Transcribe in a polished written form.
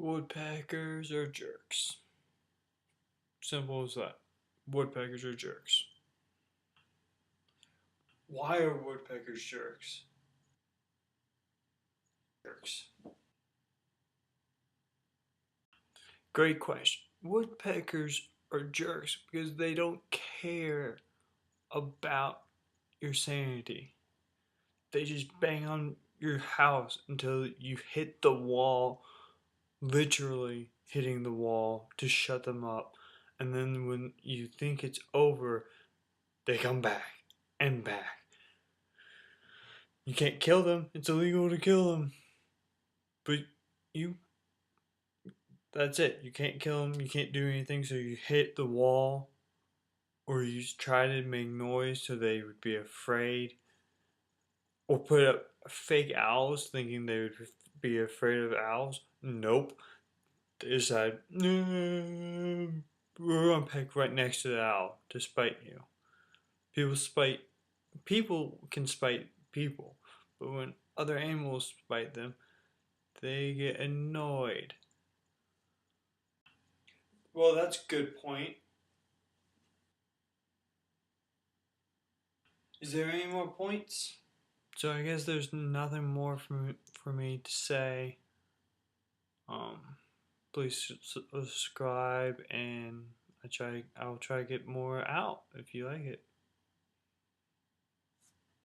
Woodpeckers are jerks. Simple as that. Woodpeckers are jerks. Why are woodpeckers jerks? Jerks. Great question. Woodpeckers are jerks because they don't care about your sanity. They just bang on your house until you hit the wall, literally hitting the wall to shut them up. And then when you think it's over, they come back and back. You can't kill them. It's illegal to kill them. But you, that's it. You can't kill them. You can't do anything. So you hit the wall, or you try to make noise so they would be afraid, or put up fake owls thinking they would be afraid of owls. Nope. They decide, no, we're gonna peck right next to the owl to spite you. People can spite people, but when other animals spite them, they get annoyed. Well, that's a good point. Is there any more points? So I guess there's nothing more for me to say. Um, please subscribe, and I'll try to get more out if you like it.